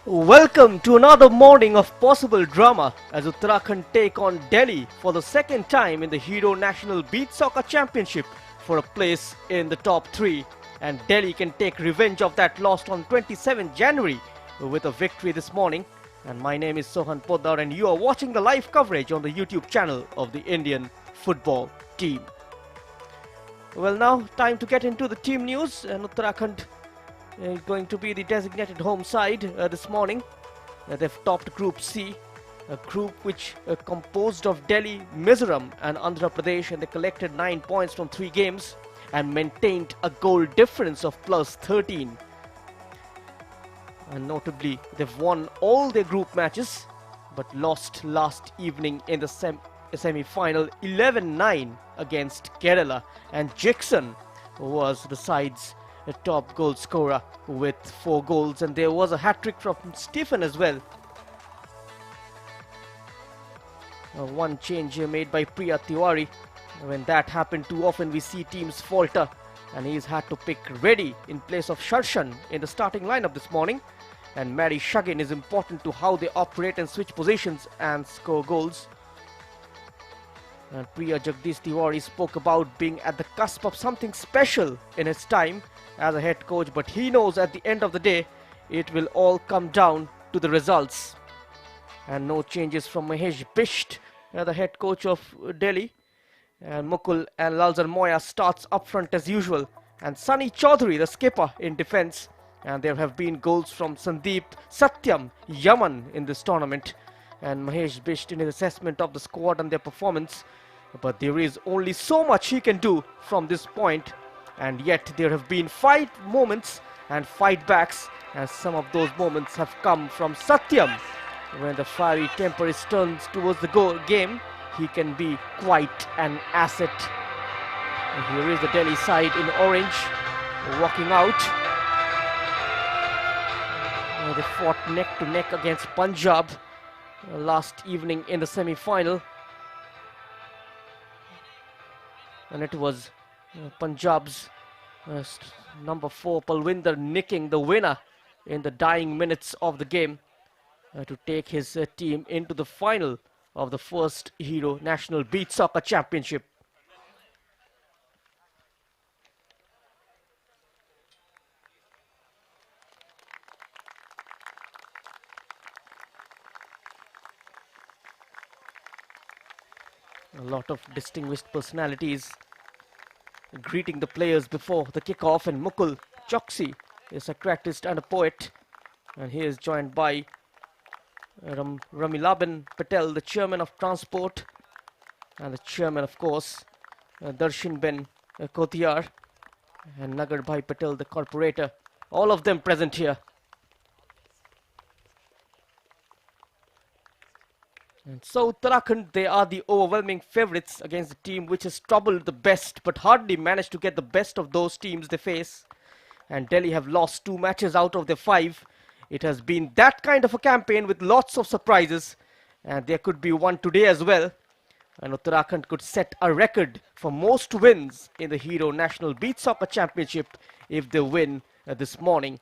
Welcome to another morning of possible drama as Uttarakhand take on Delhi for the second time in the Hero National Beach Soccer Championship for a place in the top 3, and Delhi can take revenge of that loss on 27 January with a victory this morning. And my name is Sohan Poddar and you are watching the live coverage on the YouTube channel of the Indian football team. Well, now time to get into the team news, and Uttarakhand is going to be the designated home side this morning. They've topped Group C, a group which composed of Delhi, Mizoram and Andhra Pradesh, and they collected 9 points from 3 games and maintained a goal difference of plus 13. And notably, they've won all their group matches but lost last evening in the semi-final 11-9 against Kerala, and Jackson was the side's top goal scorer with 4 goals, and there was a hat-trick from Stephen as well. One change made by Priya Tiwari. When that happened, too often we see teams falter, and he's had to pick Reddy in place of Sharshan in the starting lineup this morning. And Mary Shagin is important to how they operate and switch positions and score goals. And Priya Jagdish Tiwari spoke about being at the cusp of something special in his time as a head coach, but he knows at the end of the day it will all come down to the results. And no changes from Mahesh Bisht, the head coach of Delhi. And Mukul and Lalzar Moya starts up front as usual, and Sunny Chaudhary the skipper in defence. And there have been goals from Sandeep, Satyam, Yaman in this tournament, and Mahesh Bisht in his assessment of the squad and their performance. But there is only so much he can do from this point, and yet there have been fight moments and fight backs, and some of those moments have come from Satyam. When the fiery temper is turned towards the game, he can be quite an asset. And here is the Delhi side in orange walking out. They fought neck to neck against Punjab last evening in the semi-final, and it was Punjab's number 4 Palwinder nicking the winner in the dying minutes of the game to take his team into the final of the first Hero National Beach Soccer Championship. A lot of distinguished personalities greeting the players before the kickoff, and Mukul Choksi is a characterist and a poet, and he is joined by Ramilaban Patel, the chairman of transport, and the chairman, of course, Darshan Ben Kotiyar, and Nagar Bhai Patel, the corporator. All of them present here. And so Uttarakhand, they are the overwhelming favourites against the team which has troubled the best but hardly managed to get the best of those teams they face. And Delhi have lost 2 matches out of their 5. It has been that kind of a campaign with lots of surprises, and there could be one today as well. And Uttarakhand could set a record for most wins in the Hero National Beach Soccer Championship if they win this morning.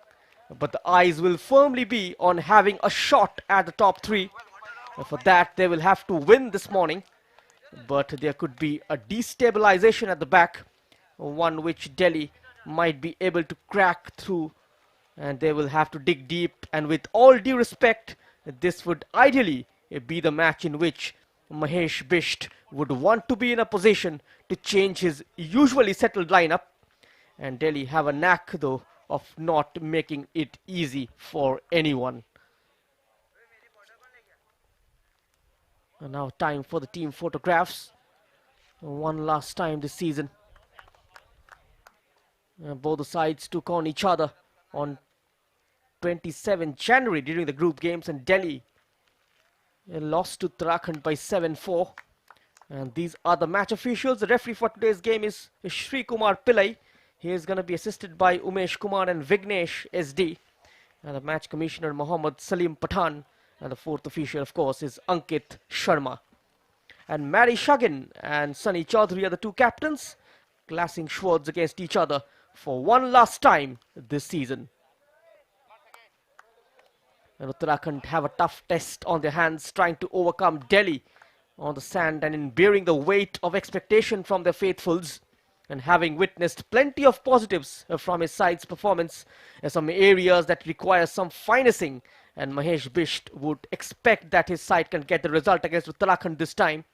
But the eyes will firmly be on having a shot at the top 3. For that, they will have to win this morning, but there could be a destabilization at the back, one which Delhi might be able to crack through, and they will have to dig deep. And with all due respect, this would ideally be the match in which Mahesh Bisht would want to be in a position to change his usually settled lineup, and Delhi have a knack though of not making it easy for anyone. And now time for the team photographs. One last time this season. Both the sides took on each other on 27 January during the group games, and Delhi lost to Uttarakhand by 7-4. And these are the match officials. The referee for today's game is Shri Kumar Pillai. He is going to be assisted by Umesh Kumar and Vignesh SD. And the match commissioner Mohammad Salim Pathan. And the 4th official, of course, is Ankit Sharma. And Mary Shagin and Sunny Chaudhary are the 2 captains, clashing swords against each other for one last time this season. And Uttarakhand have a tough test on their hands, trying to overcome Delhi on the sand and in bearing the weight of expectation from their faithfuls. And having witnessed plenty of positives from his side's performance, some areas that require some finessing, and Mahesh Bisht would expect that his side can get the result against Uttarakhand this time.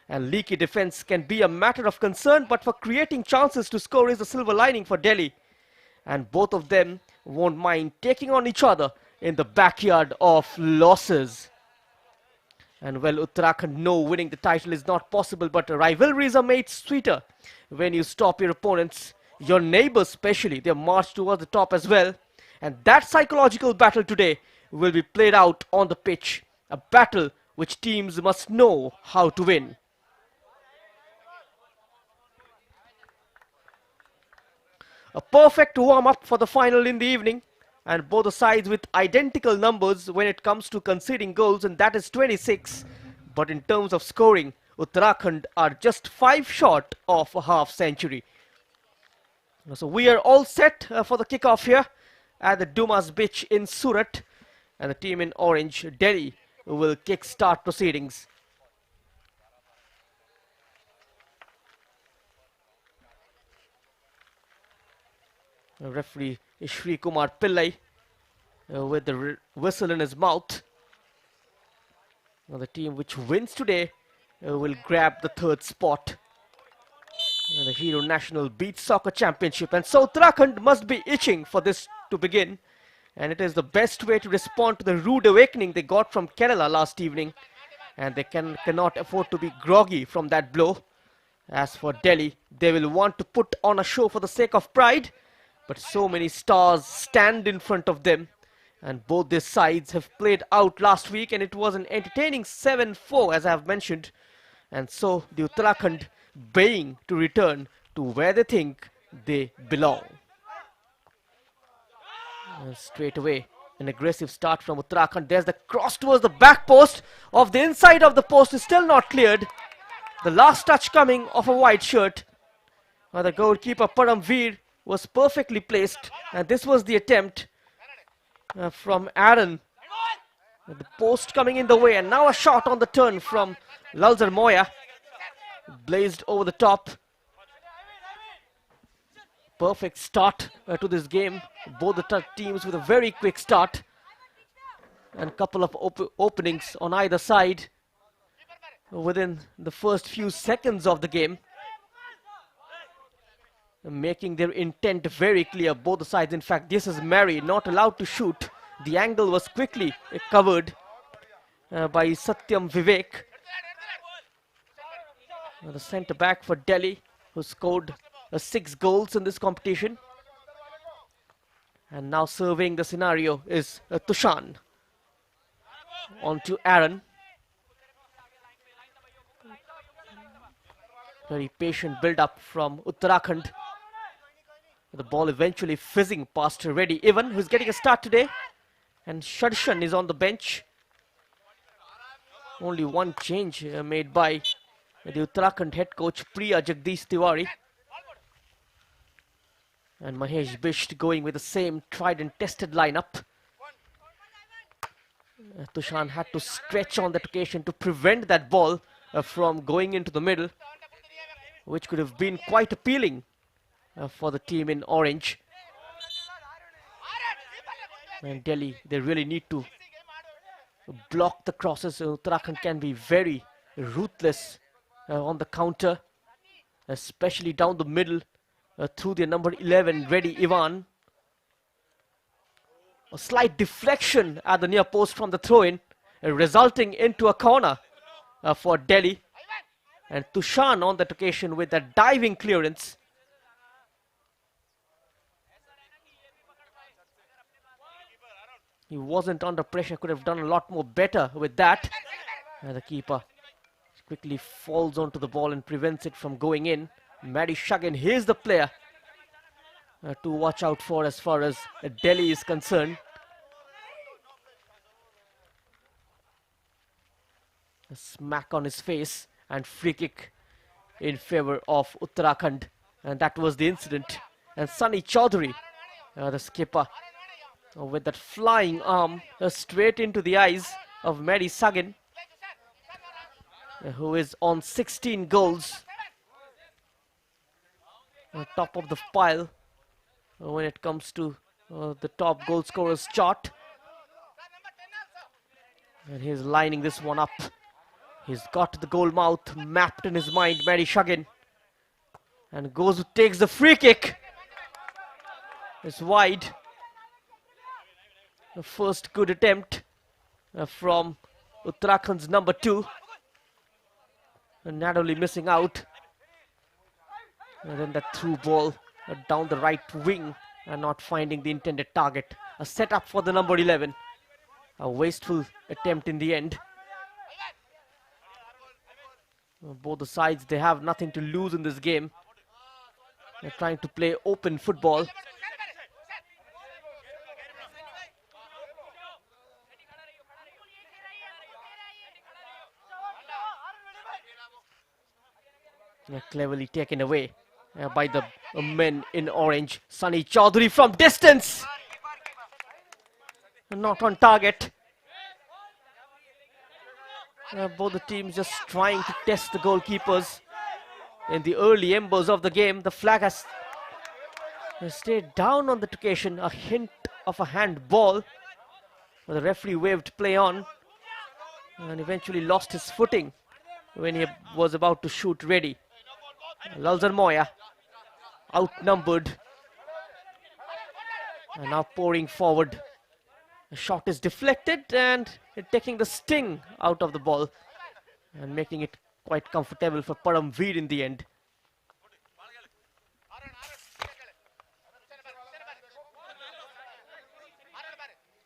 And leaky defense can be a matter of concern, but for creating chances to score is the silver lining for Delhi. And both of them won't mind taking on each other in the backyard of losses. And well, Uttarakhand know winning the title is not possible, but rivalries are made sweeter when you stop your opponents, your neighbors especially. They march towards the top as well. And that psychological battle today will be played out on the pitch. A battle which teams must know how to win. A perfect warm-up for the final in the evening. And both the sides with identical numbers when it comes to conceding goals, and that is 26. But in terms of scoring, Uttarakhand are just 5 short of a half century. So we are all set for the kickoff here at the Dumas Beach in Surat. And the team in orange, Delhi, will kick-start proceedings. The referee is Shri Kumar Pillai with the whistle in his mouth. Now the team which wins today will grab the 3rd spot in the Hero National Beach Soccer Championship. And so Uttarakhand must be itching for this to begin. And it is the best way to respond to the rude awakening they got from Kerala last evening. And they cannot afford to be groggy from that blow. As for Delhi, they will want to put on a show for the sake of pride. But so many stars stand in front of them. And both these sides have played out last week, and it was an entertaining 7-4 as I have mentioned. And so the Uttarakhand baying to return to where they think they belong. And straight away, an aggressive start from Uttarakhand. There's the cross towards the back post of the inside of the post is still not cleared. The last touch coming of a white shirt. The goalkeeper Paramveer was perfectly placed, and this was the attempt from Aaron. The post coming in the way, and now a shot on the turn from Lalzar Moya. Blazed over the top. Perfect start to this game. Both the teams with a very quick start. And a couple of openings on either side within the first few seconds of the game. Making their intent very clear, both the sides. In fact, this is Mary, not allowed to shoot. The angle was quickly covered by Satyam Vivek. The centre back for Delhi, who scored 6 goals in this competition. And now surveying the scenario is Tushan. On to Aaron. Very patient build-up from Uttarakhand. The ball eventually fizzing past Reddy Ivan, who's getting a start today. And Sharshan is on the bench. Only one change made by the Uttarakhand head coach Priya Jagdish Tiwari. And Mahesh Bisht going with the same tried and tested lineup. Tushan had to stretch on that occasion to prevent that ball from going into the middle, which could have been quite appealing for the team in orange. And Delhi, they really need to block the crosses. Uttarakhand can be very ruthless on the counter, especially down the middle through the number 11, Reddy Ivan. A slight deflection at the near post from the throw-in, resulting into a corner for Delhi. And Tushan on that occasion with a diving clearance. He wasn't under pressure, could have done a lot more better with that. And the keeper quickly falls onto the ball and prevents it from going in. Mary Shagin, here's the player to watch out for as far as Delhi is concerned. A smack on his face and free kick in favor of Uttarakhand. And that was the incident. And Sunny Chaudhary, the skipper, with that flying arm straight into the eyes of Mary Sagan, who is on 16 goals, on top of the pile when it comes to the top goal scorers chart. And he's lining this one up. He's got the goal mouth mapped in his mind, Mary Sagan, and takes the free kick. It's wide. The first good attempt from Uttarakhand's number 2. And narrowly missing out. And then that through ball down the right wing and not finding the intended target. A setup for the number 11. A wasteful attempt in the end. Both the sides, they have nothing to lose in this game. They're trying to play open football. Cleverly taken away by the men in orange. Sunny Chaudhary from distance. Not on target. Both the teams just trying to test the goalkeepers. In the early embers of the game, the flag has stayed down on the occasion. A hint of a handball. The referee waved play on and eventually lost his footing when he was about to shoot ready. Lalzar Moya outnumbered and now pouring forward. The shot is deflected and taking the sting out of the ball and making it quite comfortable for Paramveer in the end.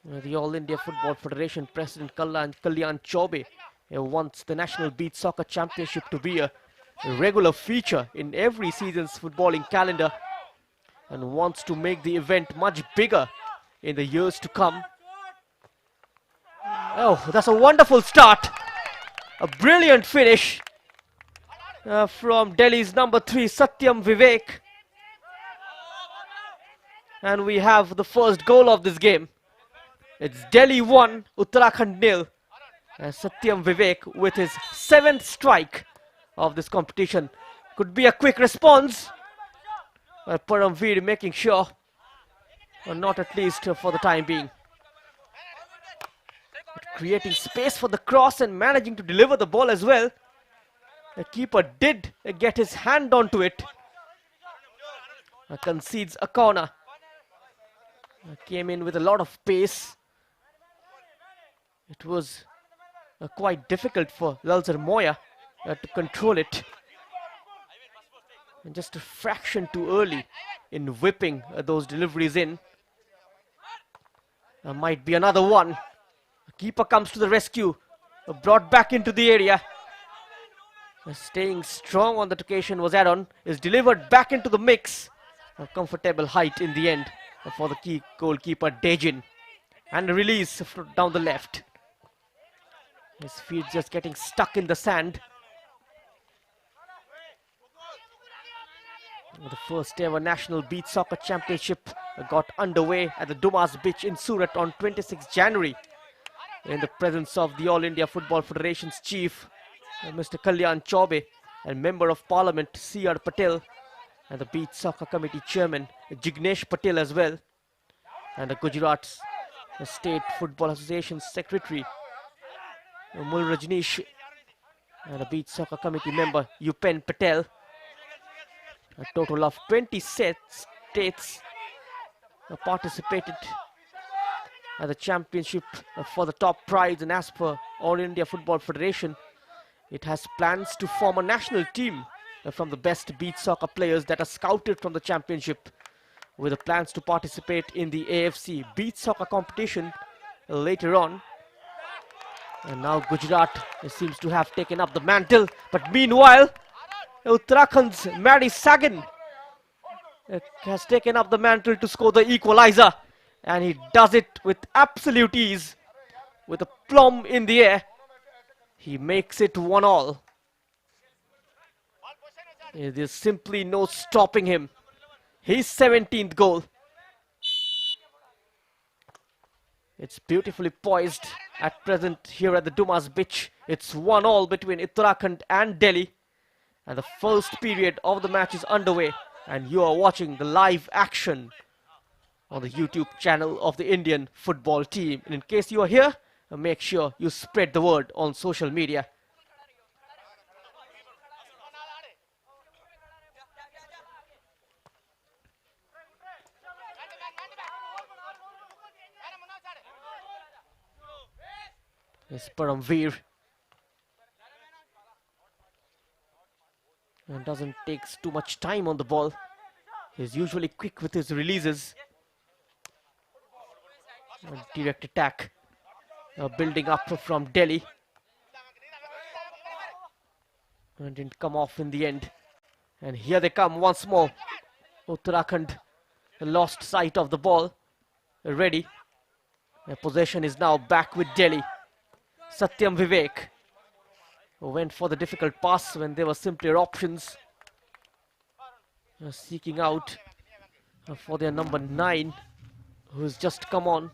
The All India Football Federation President Kalyan Chaube wants the National Beach Soccer Championship to be a regular feature in every season's footballing calendar and wants to make the event much bigger in the years to come. Oh, that's a wonderful start. A brilliant finish from Delhi's number 3, Satyam Vivek. And we have the first goal of this game. It's Delhi 1, Uttarakhand 0. Satyam Vivek with his 7th strike of this competition. Could be a quick response. Paramveer making sure, or not at least for the time being. Creating space for the cross and managing to deliver the ball as well. The keeper did get his hand onto it. Concedes a corner. Came in with a lot of pace. It was quite difficult for Lalzar Moya to control it. And just a fraction too early in whipping those deliveries in. Might be another one. The keeper comes to the rescue. Brought back into the area. Staying strong on that occasion was Aaron. Is delivered back into the mix. A comfortable height in the end for the key goalkeeper Dejin. And a release down the left. His feet just getting stuck in the sand. The first ever National Beach Soccer Championship got underway at the Dumas Beach in Surat on 26 January in the presence of the All India Football Federation's chief, Mr. Kalyan Chaube, and Member of Parliament C.R. Patel, and the Beach Soccer Committee Chairman Jignesh Patel as well, and the Gujarat State Football Association Secretary Mul Rajneesh, and the Beach Soccer Committee member Upen Patel. A total of 20 states participated at the championship for the top prize, and as per All India Football Federation, it has plans to form a national team from the best beach soccer players that are scouted from the championship, with the plans to participate in the AFC beach soccer competition later on. And now Gujarat seems to have taken up the mantle, but meanwhile Uttarakhand's Mary Sagan has taken up the mantle to score the equalizer, and he does it with absolute ease. With a plum in the air, he makes it 1-1. There's simply no stopping him. His 17th goal. It's beautifully poised at present here at the Dumas Beach. It's 1-all between Uttarakhand and Delhi. And the first period of the match is underway. And you are watching the live action on the YouTube channel of the Indian football team. And in case you are here, make sure you spread the word on social media. It's Paramveer. And doesn't take too much time on the ball. He's usually quick with his releases. A direct attack. Building up from Delhi. And didn't come off in the end. And here they come once more. Uttarakhand lost sight of the ball. Ready. Their possession is now back with Delhi. Satyam Vivek went for the difficult pass when there were simpler options. Seeking out for their number 9, who's just come on.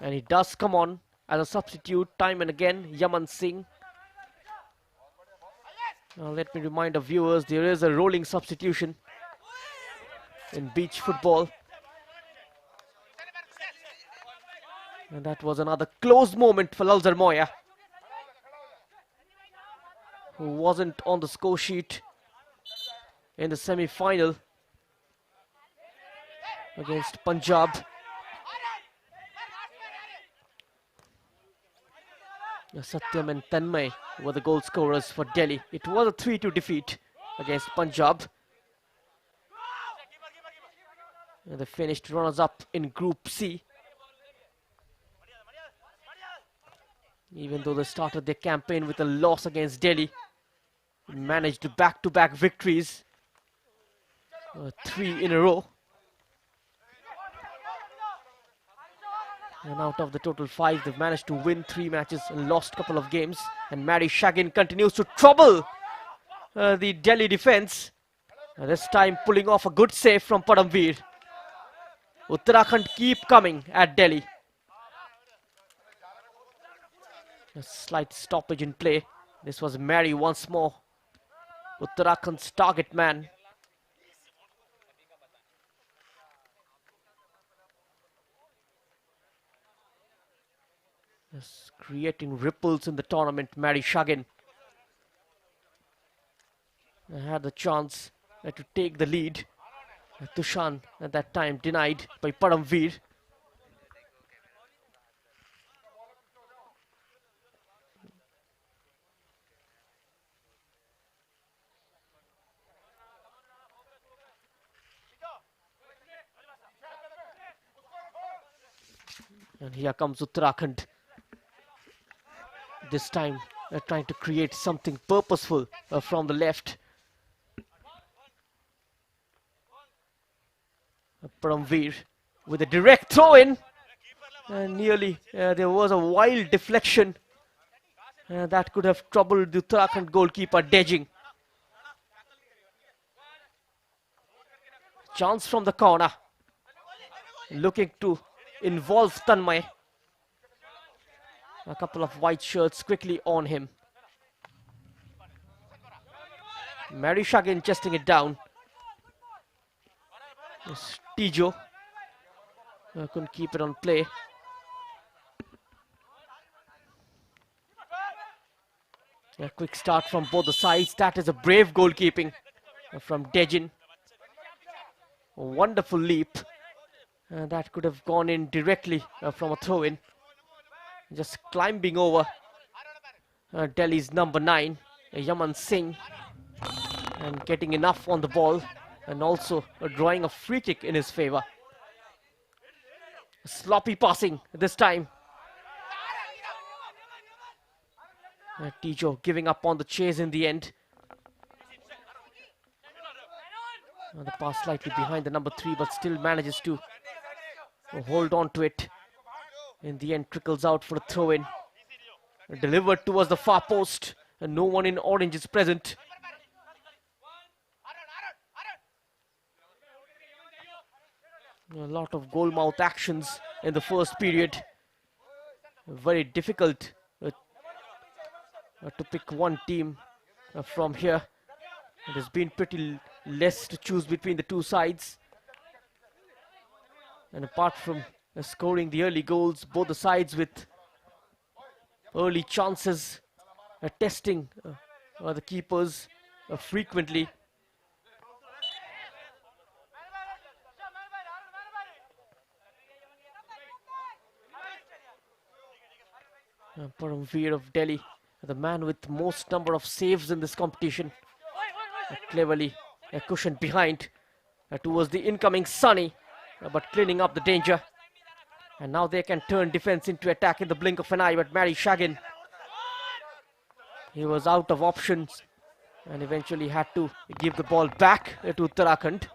And he does come on as a substitute time and again, Yaman Singh. Let me remind the viewers, there is a rolling substitution in beach football. And that was another close moment for Lalzar Moya, who wasn't on the score sheet in the semi-final against Punjab. Satyam and Tanmay were the goal scorers for Delhi. It was a 3-2 defeat against Punjab. And they finished runners-up in Group C. Even though they started their campaign with a loss against Delhi, managed back-to-back victories, 3 in a row. And out of the total 5, they've managed to win 3 matches and lost a couple of games. And Mary Shagin continues to trouble the Delhi defense. And this time pulling off a good save from Paramveer. Uttarakhand keep coming at Delhi. A slight stoppage in play. This was Mary once more. Uttarakhand's target man. Just creating ripples in the tournament, Mary Shagin. Had the chance to take the lead. Tushan at that time denied by Paramveer. And here comes Uttarakhand. This time trying to create something purposeful from the left. Paramveer with a direct throw in. And nearly there was a wild deflection. That could have troubled the Uttarakhand goalkeeper Dejing. Chance from the corner. Looking to involve Tanmay. A couple of white shirts quickly on him. Mary Shagin chesting it down. Tijo couldn't keep it on play. A quick start from both the sides. That is a brave goalkeeping from Dejin. A wonderful leap. That could have gone in directly from a throw-in. Just climbing over Delhi's number 9, Yaman Singh, and getting enough on the ball, and also drawing a free kick in his favor. Sloppy passing this time. Tijo giving up on the chase in the end. The pass slightly behind the number 3, but still manages to hold on to it. In the end, trickles out for a throw-in. Delivered towards the far post, and no one in orange is present. A lot of goal mouth actions in the first period. Very difficult to pick one team from here. It has been pretty less to choose between the two sides. And apart from scoring the early goals, both the sides with early chances, testing the keepers frequently. Paramveer of Delhi, the man with most number of saves in this competition, cleverly cushioned behind towards the incoming Sunny, but cleaning up the danger. And now they can turn defense into attack in the blink of an eye, but Mary Shagin, he was out of options and eventually had to give the ball back to Uttarakhand.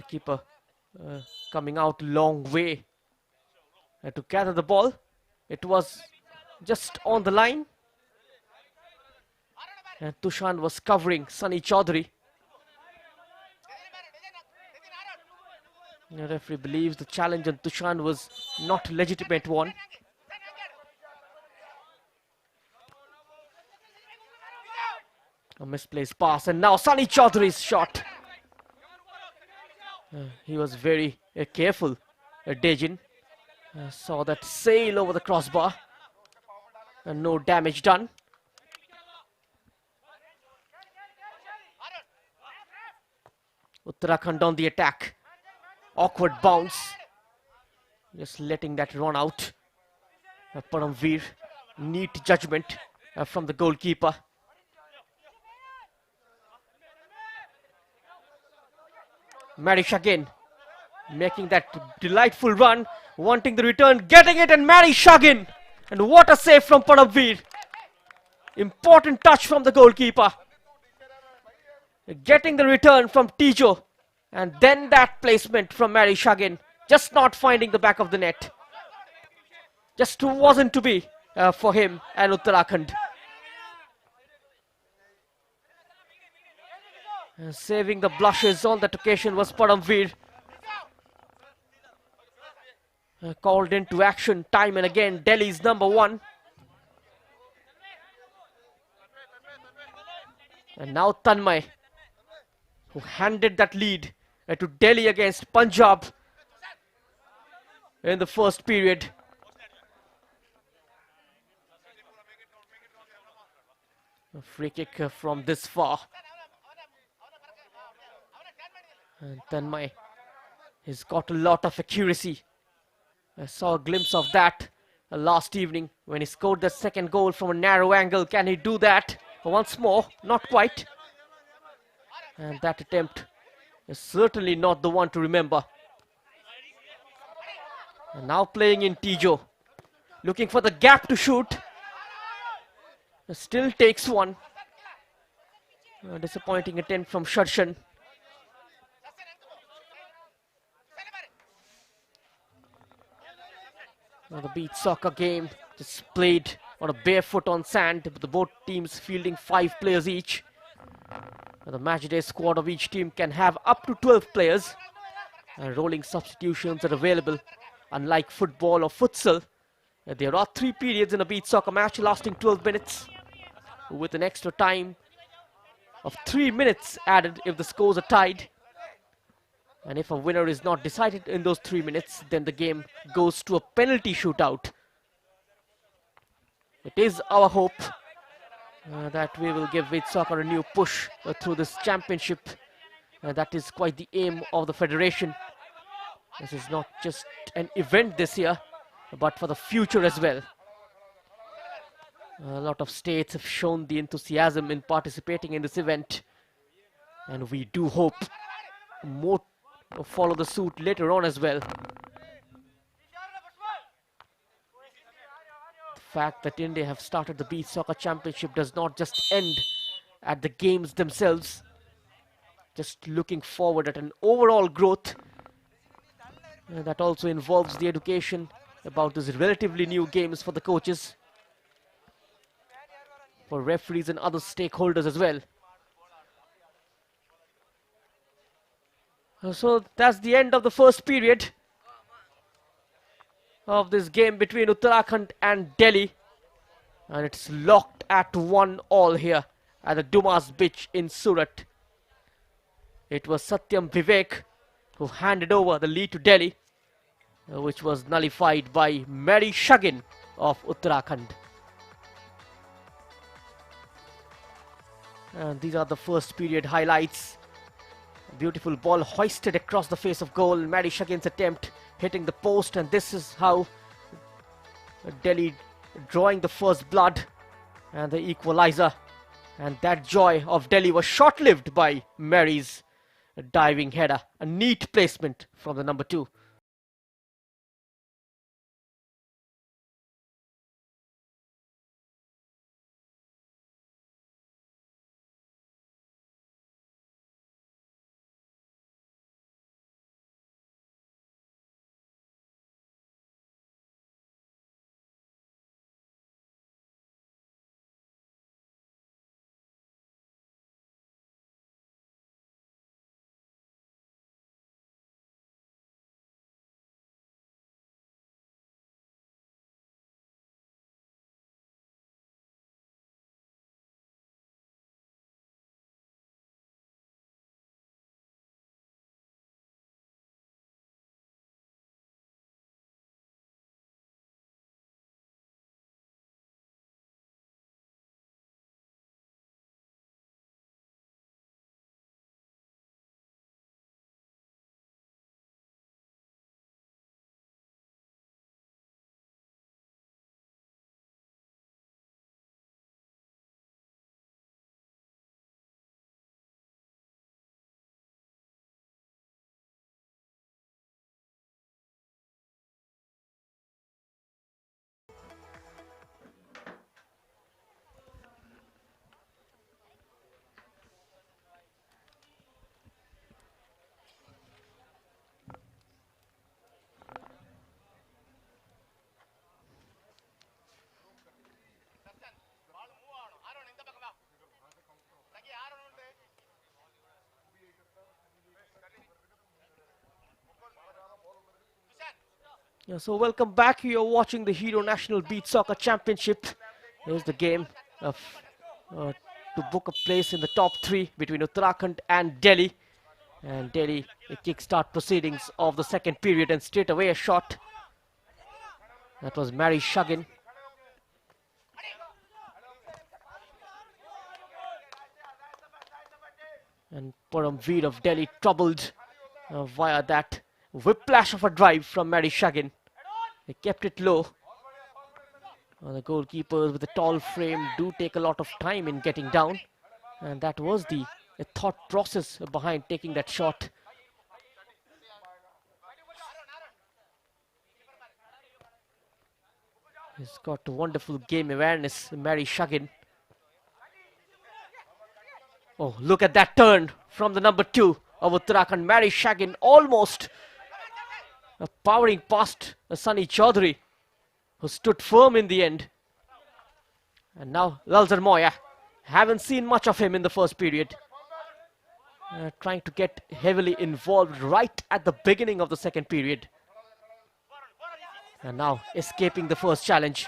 Keeper coming out a long way to gather the ball. It was just on the line. And Tushan was covering Sunny Chaudhary. The referee believes the challenge on Tushan was not a legitimate one. A misplaced pass, and now Sunny Chaudhary's shot. He was very careful, Dejin. Saw that sail over the crossbar. And no damage done. Uttarakhand on the attack. Awkward bounce. Just letting that run out. Paramveer, neat judgment from the goalkeeper. Marish again, making that delightful run, wanting the return, getting it, and Marish again. And what a save from Paramveer. Important touch from the goalkeeper. Getting the return from Tijo. And then that placement from Marish again. Just not finding the back of the net. Just wasn't to be for him and Uttarakhand. Saving the blushes on that occasion was Paramveer. Called into action time and again. Delhi's number one. And now Tanmay, who handed that lead to Delhi against Punjab in the first period. A free kick from this far. And Tanmay, he's got a lot of accuracy. I saw a glimpse of that last evening when he scored the second goal from a narrow angle. Can he do that once more? Not quite. And that attempt is certainly not the one to remember. And now playing in Tijo. Looking for the gap to shoot. Still takes one. A disappointing attempt from Sharshan. Now the beach soccer game just played on a barefoot on sand, with the both teams fielding 5 players each. Now the matchday squad of each team can have up to 12 players. And rolling substitutions are available. Unlike football or futsal, there are 3 periods in a beach soccer match lasting 12 minutes, with an extra time of 3 minutes added if the scores are tied. And if a winner is not decided in those 3 minutes, then the game goes to a penalty shootout. It is our hope that we will give beach soccer a new push through this championship. That is quite the aim of the federation. This is not just an event this year, but for the future as well. A lot of states have shown the enthusiasm in participating in this event, and we do hope more follow the suit later on as well. The fact that India have started the beach soccer championship does not just end at the games themselves. Just looking forward at an overall growth that also involves the education about these relatively new games for the coaches, for referees and other stakeholders as well. So that's the end of the first period of this game between Uttarakhand and Delhi. And it's locked at 1-all here at the Dumas Beach in Surat. It was Satyam Vivek who handed over the lead to Delhi, which was nullified by Mary Shagin of Uttarakhand. And these are the first period highlights. A beautiful ball hoisted across the face of goal. Mary Shagin's attempt hitting the post, and this is how Delhi drawing the first blood and the equalizer. And that joy of Delhi was short-lived by Mary's diving header. A neat placement from the number 2. Yeah, so welcome back. You're watching the Hero National Beach Soccer Championship. Here's the game of, to book a place in the top 3 between Uttarakhand and Delhi. And Delhi kickstart proceedings of the second period, and straight away a shot. That was Mary Shagin. And Paramveer of Delhi troubled via that whiplash of a drive from Mary Shagin. They kept it low. The goalkeepers with the tall frame do take a lot of time in getting down. And that was the thought process behind taking that shot. He's got wonderful game awareness, Mary Shagin. Oh, look at that turn from the number 2 of Uttarakhand, Mary Shagin, almost powering past Sunny Chaudhary, who stood firm in the end. And now Lalzar Moya. Haven't seen much of him in the first period. Trying to get heavily involved right at the beginning of the second period. And now escaping the first challenge.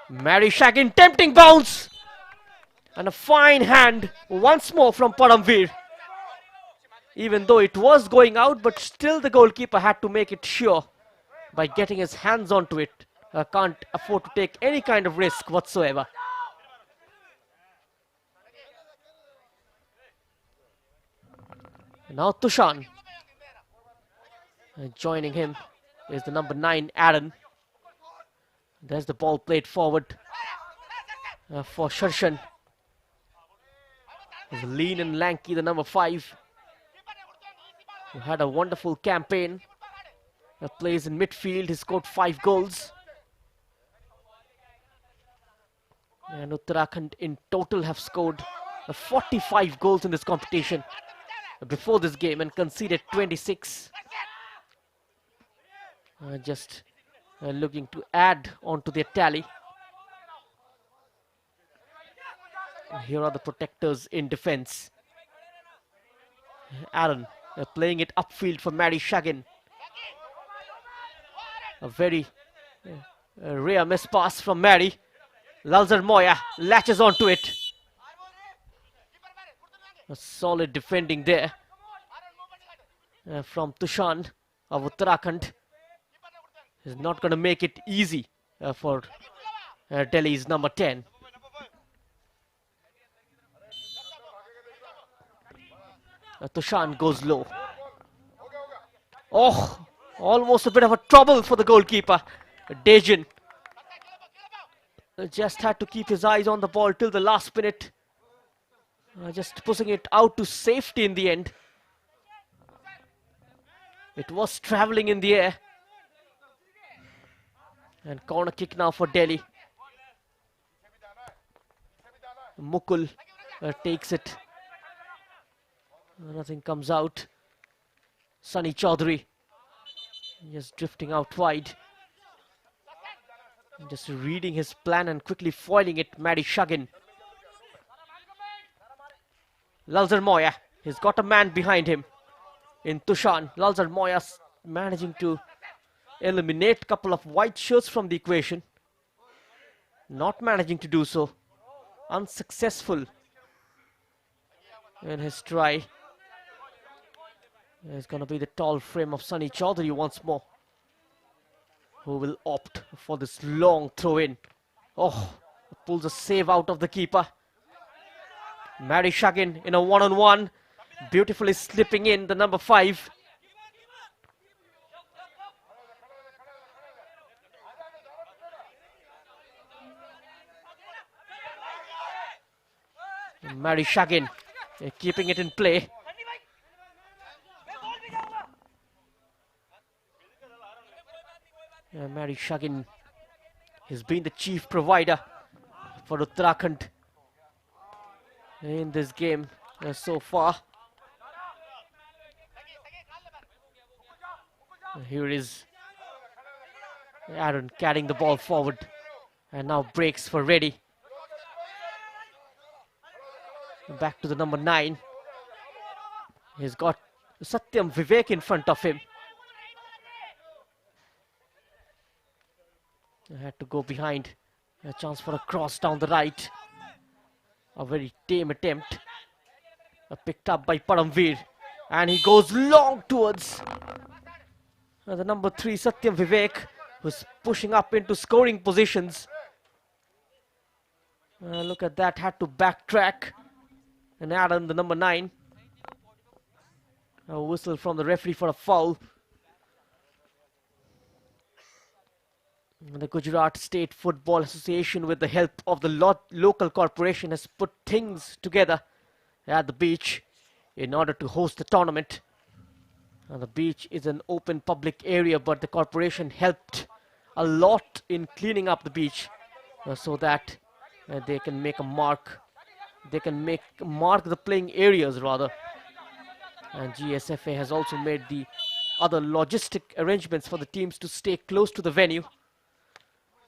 Mary Shagin, tempting bounce. And a fine hand once more from Paramveer. Even though it was going out, but still the goalkeeper had to make it sure by getting his hands onto it. Can't afford to take any kind of risk whatsoever. And now Tushan. Joining him is the number 9, Aaron. There's the ball played forward for Sharshan. Lean and lanky, the number 5. Who had a wonderful campaign. Plays in midfield. He scored 5 goals. And Uttarakhand in total have scored 45 goals in this competition before this game and conceded 26. Just looking to add on to their tally. Here are the protectors in defense. Aaron playing it upfield for Mary Shagin. A very rare miss pass from Mary. Lalzar Moya latches onto it. A solid defending there from Tushan of Uttarakhand. Is not going to make it easy for Delhi's number 10. Tushan goes low. Oh, almost a bit of a trouble for the goalkeeper. Dejan just had to keep his eyes on the ball till the last minute. Just pushing it out to safety in the end. It was travelling in the air. And corner kick now for Delhi. Mukul takes it. Nothing comes out. Sunny Chaudhary just drifting out wide. Just reading his plan and quickly foiling it. Mary Shagin. Lalzar Moya. He's got a man behind him in Tushan. Lalzar Moya managing to eliminate a couple of white shirts from the equation. Not managing to do so. Unsuccessful in his try. It's going to be the tall frame of Sunny Chaudhary once more, who will opt for this long throw in. Oh, pulls a save out of the keeper. Mary Shagin in a one-on-one, beautifully slipping in the number 5. Mary Shagin keeping it in play. Mary Shagin has been the chief provider for Uttarakhand in this game so far. Here is Aaron carrying the ball forward and now breaks for Reddy. Back to the number 9. He's got Satyam Vivek in front of him. Had to go behind. A chance for a cross down the right. A very tame attempt. Picked up by Paramveer. And he goes long towards the number 3, Satyam Vivek, who's pushing up into scoring positions. Look at that. Had to backtrack. And Aaron, the number 9. A whistle from the referee for a foul. The Gujarat State Football Association, with the help of the local corporation, has put things together at the beach in order to host the tournament. The beach is an open public area, but the corporation helped a lot in cleaning up the beach so that they can make a mark. They can mark the playing areas rather. And GSFA has also made the other logistic arrangements for the teams to stay close to the venue.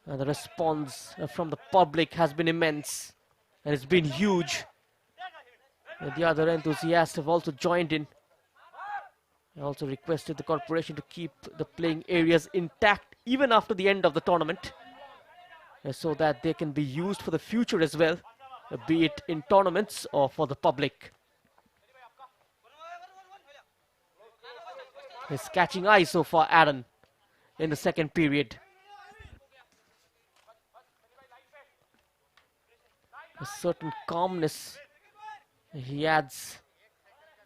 The response from the public has been immense, and it's been huge. The other enthusiasts have also joined in. I also requested the corporation to keep the playing areas intact even after the end of the tournament, so that they can be used for the future as well, be it in tournaments or for the public. He's catching eyes so far, Aaron, in the second period. A certain calmness he adds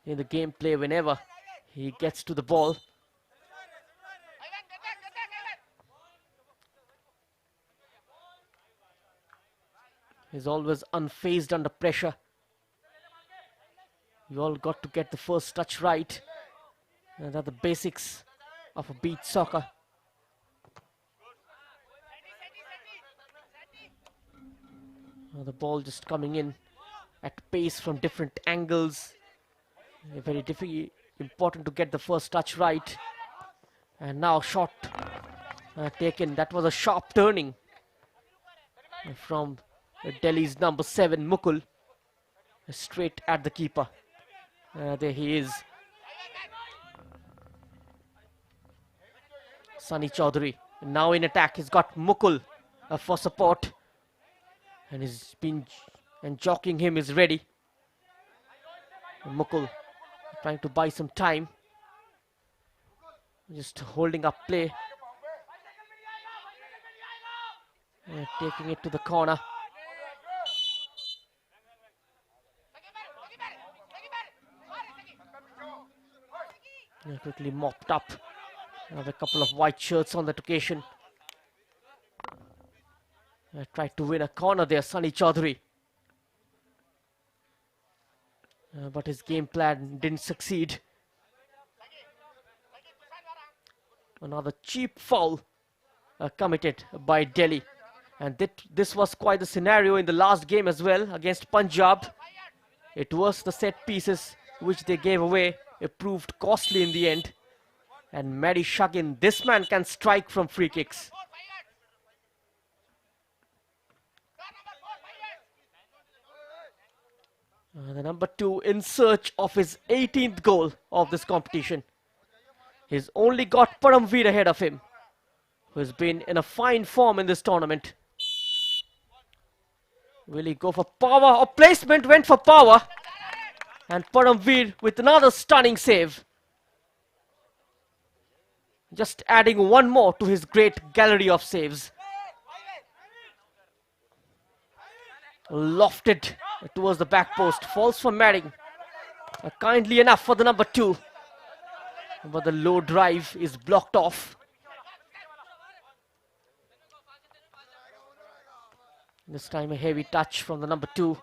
in the gameplay whenever he gets to the ball. He's always unfazed under pressure. You all got to get the first touch right. And that's the basics of a beach soccer. The ball just coming in at pace from different angles. Very important to get the first touch right. And now shot taken. That was a sharp turning from Delhi's number 7, Mukul, straight at the keeper. There he is. Sunny Chaudhary now in attack. He's got Mukul for support. And he's been... And jockeying him is ready. Mukul trying to buy some time. Just holding up play. Taking it to the corner. Quickly mopped up. Have a couple of white shirts on that occasion. Tried to win a corner there, Sunny Chaudhary. But his game plan didn't succeed. Another cheap foul committed by Delhi. And this was quite the scenario in the last game as well against Punjab. It was the set pieces which they gave away. It proved costly in the end. And Mehdi Shagin, this man can strike from free kicks. The number 2 in search of his 18th goal of this competition. He's only got Paramveer ahead of him, who has been in a fine form in this tournament. Will he go for power or placement? Went for power. And Paramveer with another stunning save. Just adding one more to his great gallery of saves. Lofted towards the back post. Falls for Madding. Kindly enough for the number 2. But the low drive is blocked off. This time a heavy touch from the number 2.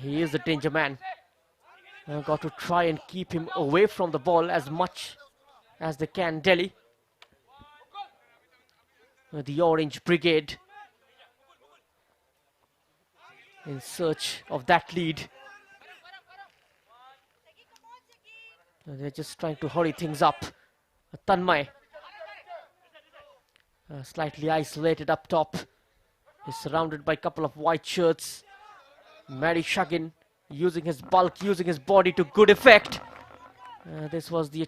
He is the danger man. Got to try and keep him away from the ball as much as they can, Delhi. The Orange Brigade in search of that lead. They're just trying to hurry things up. Tanmay, slightly isolated up top. He's surrounded by a couple of white shirts. Mehdi Shagin using his bulk, using his body to good effect. This was the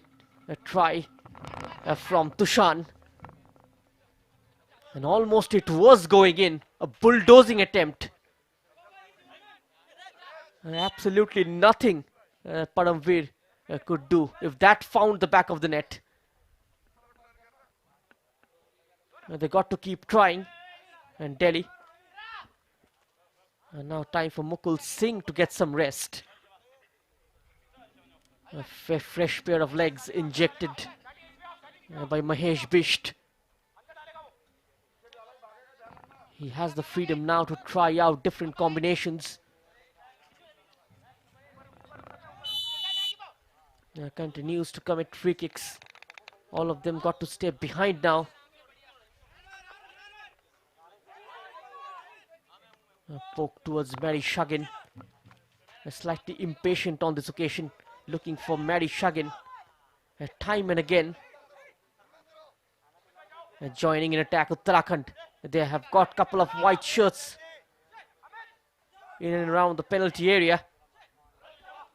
try from Tushan. And almost it was going in. A bulldozing attempt. Absolutely nothing Paramveer could do if that found the back of the net. They got to keep trying. And Delhi. And now time for Mukul Singh to get some rest. A fresh pair of legs injected by Mahesh Bisht. He has the freedom now to try out different combinations. Continues to commit free kicks. All of them got to stay behind now. Poke towards Mehdi Shagin. Slightly impatient on this occasion. Looking for Mehdi Shagin. Time and again. Joining in attack Uttarakhand. They have got a couple of white shirts in and around the penalty area.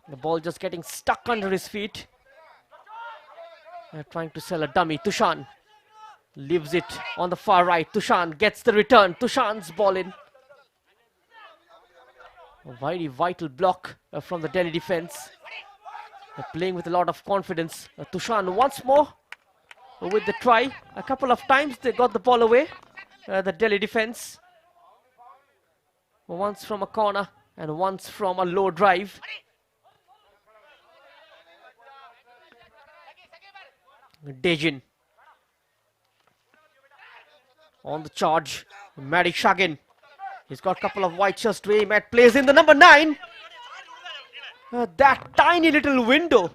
The ball just getting stuck under his feet. Trying to sell a dummy. Tushan leaves it on the far right. Tushan gets the return. Tushan's ball in. A very vital block from the Delhi defense. Playing with a lot of confidence. Tushan once more with the try. A couple of times they got the ball away. The Delhi defense. Once from a corner and once from a low drive. Dejin on the charge. Mehdi Shagin. He's got a couple of white shirts to aim at. Plays in the number 9. That tiny little window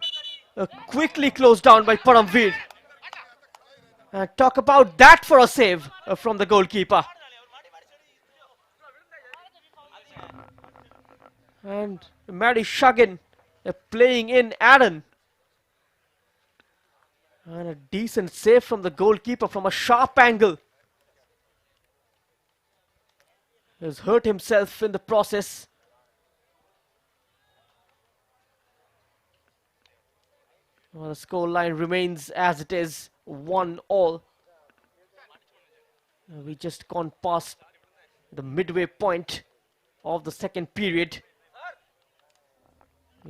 quickly closed down by Paramveer. Talk about that for a save from the goalkeeper. And Mehdi Shagin playing in Aaron. And a decent save from the goalkeeper from a sharp angle. Has hurt himself in the process. Well, the score line remains as it is, 1-all. We just gone past the midway point of the second period.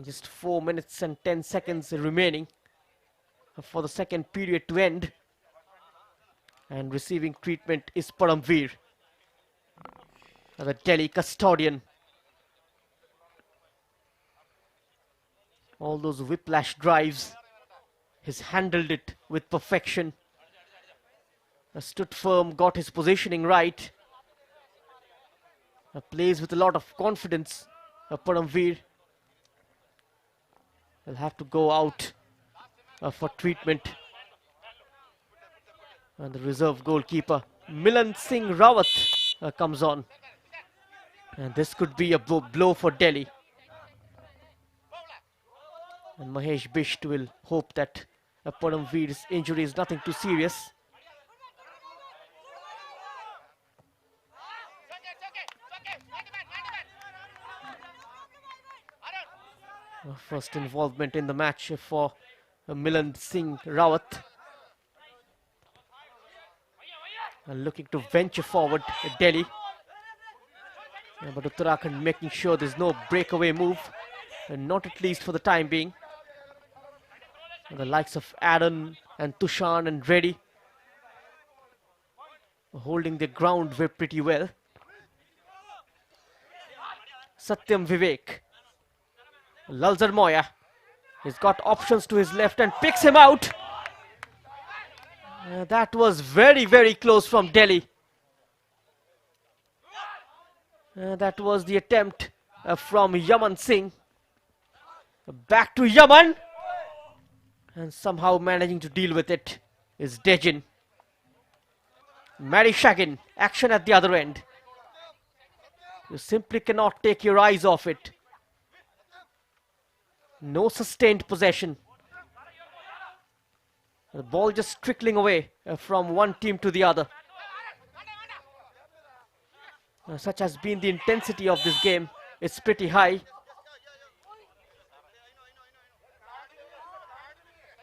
Just 4 minutes and 10 seconds remaining for the second period to end. And receiving treatment is Paramveer, the Delhi custodian. All those whiplash drives, he's handled it with perfection. Stood firm, got his positioning right. Plays with a lot of confidence. Paramveer will have to go out for treatment. And the reserve goalkeeper, Milan Singh Rawat, comes on. And this could be a blow for Delhi. And Mahesh Bisht will hope that Paramveer's injury is nothing too serious. First involvement in the match for Milan Singh Rawat. Looking to venture forward Delhi. But Uttarakhand making sure there's no breakaway move. Not at least for the time being. The likes of Aaron and Tushan and Reddy holding their ground very pretty well. Satyam Vivek. Lalzar Moya. He's got options to his left and picks him out. That was very, very close from Delhi. That was the attempt from Yaman Singh. Back to Yaman. And somehow managing to deal with it is Dejin. Mary Shagin, action at the other end. You simply cannot take your eyes off it. No sustained possession. The ball just trickling away from one team to the other. Such has been the intensity of this game. It's pretty high.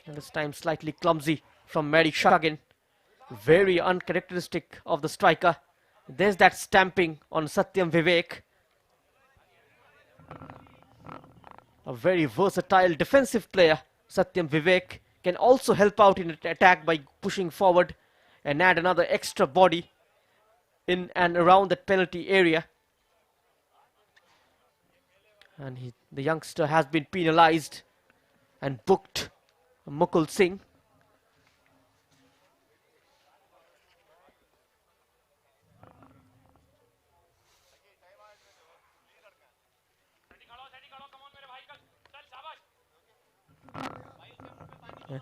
And this time slightly clumsy from Mary Shagin. Very uncharacteristic of the striker. There's that stamping on Satyam Vivek. A very versatile defensive player, Satyam Vivek, can also help out in attack by pushing forward and add another extra body in and around that penalty area. And the youngster has been penalized and booked. Mukul Singh.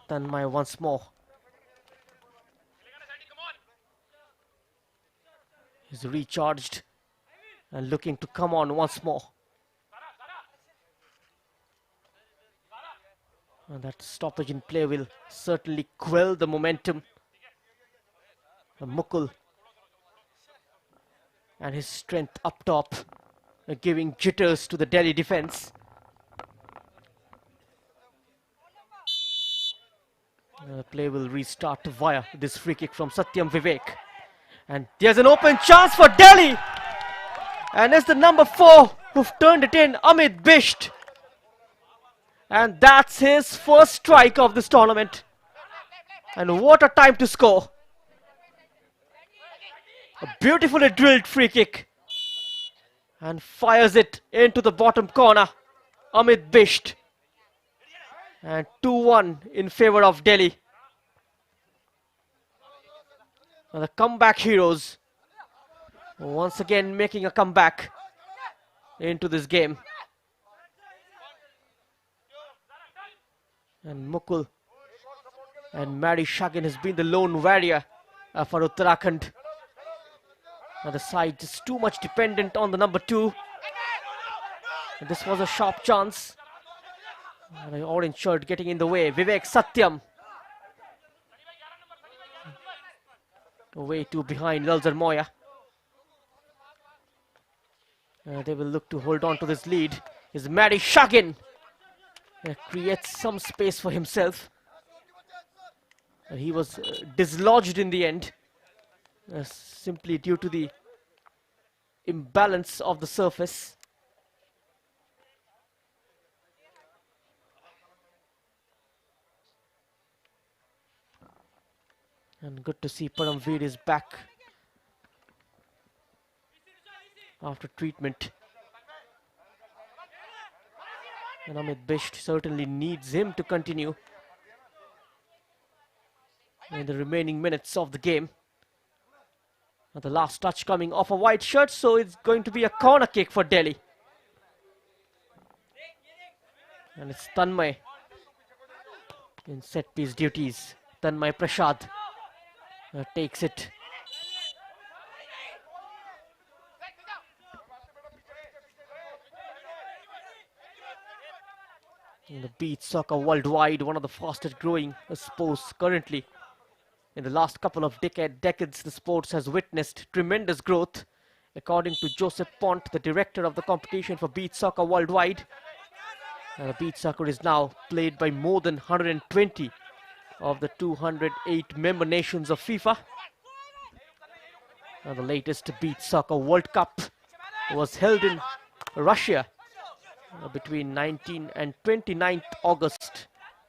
Tanmay once more. He's recharged and looking to come on once more. And that stoppage in play will certainly quell the momentum. Mukul and his strength up top, giving jitters to the Delhi defense. The play will restart via this free kick from Satyam Vivek. And there's an open chance for Delhi. And it's the number 4 who've turned it in, Amit Bisht. And that's his first strike of this tournament. And what a time to score. A beautifully drilled free kick. And fires it into the bottom corner. Amit Bisht. And 2-1 in favor of Delhi. And the comeback heroes once again making a comeback into this game. And Mukul and Mary Shagin has been the lone warrior for Uttarakhand. And the side is too much dependent on the number 2. And this was a sharp chance. And an orange shirt getting in the way. Vivek Satyam. Way too behind Lalzar Moya. They will look to hold on to this lead. Is Mary Shagin. creates some space for himself. He was dislodged in the end, simply due to the imbalance of the surface. And good to see Paramveer is back after treatment. And Amit Bisht certainly needs him to continue in the remaining minutes of the game. And the last touch coming off a white shirt, so it's going to be a corner kick for Delhi. And it's Tanmay in set piece duties. Tanmay Prasad takes it. In the beach soccer worldwide, one of the fastest growing sports currently. In the last couple of decades, the sports has witnessed tremendous growth. According to Joseph Pont, the director of the competition for beach soccer worldwide, beach soccer is now played by more than 120 of the 208 member nations of FIFA. The latest beach soccer World Cup was held in Russia between 19 and 29th August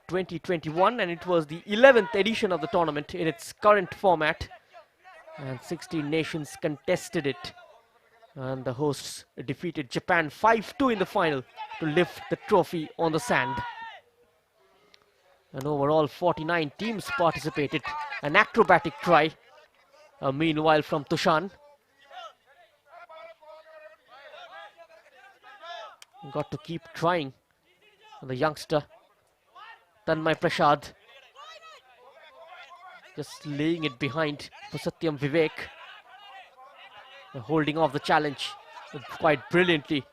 2021, and it was the 11th edition of the tournament in its current format, and 16 nations contested it, and the hosts defeated Japan 5-2 in the final to lift the trophy on the sand. And overall 49 teams participated. An acrobatic try meanwhile from Tushan. Got to keep trying. The youngster Tanmay Prasad just laying it behind for Satyam Vivek, holding off the challenge quite brilliantly.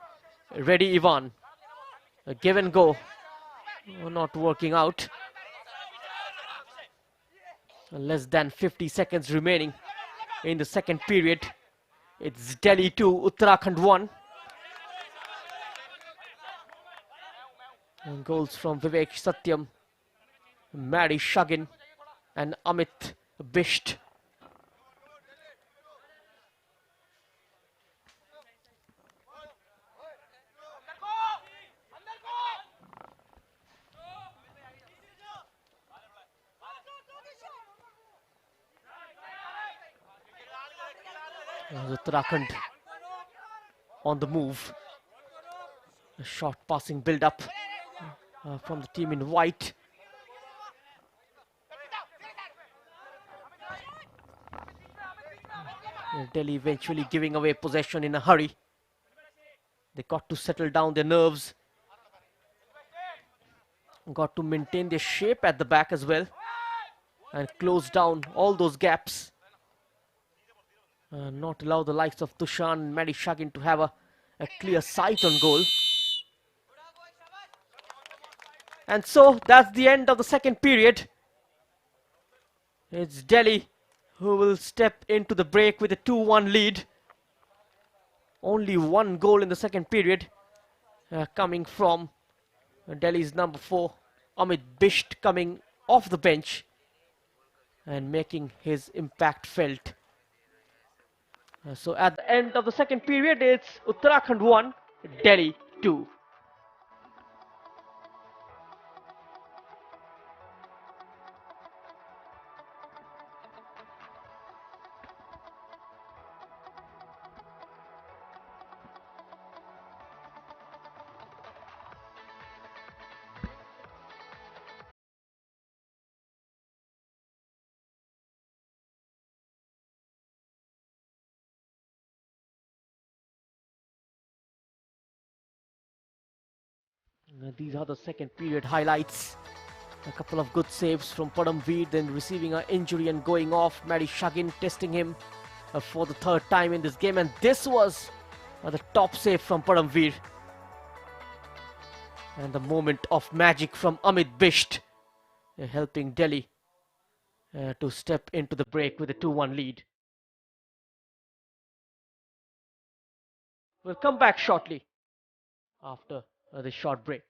Ready Ivan, a give and go, not working out. Less than 50 seconds remaining in the second period. It's Delhi 2, Uttarakhand 1. And goals from Vivek Satyam, Mary Shagin and Amit Bisht. Uttarakhand on the move. A short passing build-up from the team in white. Delhi eventually giving away possession in a hurry. They got to settle down their nerves. Got to maintain their shape at the back as well. And close down all those gaps. Not allow the likes of Tushan and Mary Shagin to have a clear sight on goal. And so that's the end of the second period. It's Delhi who will step into the break with a 2-1 lead. Only one goal in the second period coming from Delhi's number 4, Amit Bisht, coming off the bench and making his impact felt. So at the end of the second period, it's Uttarakhand 1, Delhi 2. These are the second period highlights. A couple of good saves from Paramveer, then receiving an injury and going off. Mary Shagin testing him for the third time in this game, and this was the top save from Paramveer. And the moment of magic from Amit Bisht, helping Delhi to step into the break with a 2-1 lead. We'll come back shortly after this short break.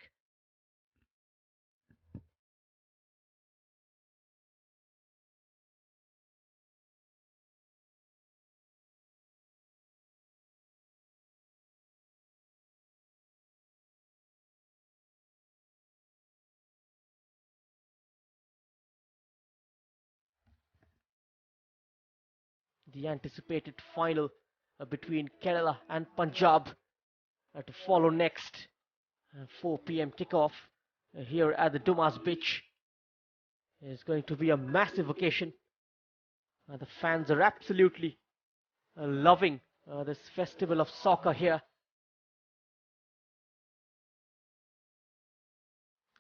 The anticipated final between Kerala and Punjab to follow next. 4 p.m. kickoff here at the Dumas Beach. It's going to be a massive occasion. The fans are absolutely loving this festival of soccer here.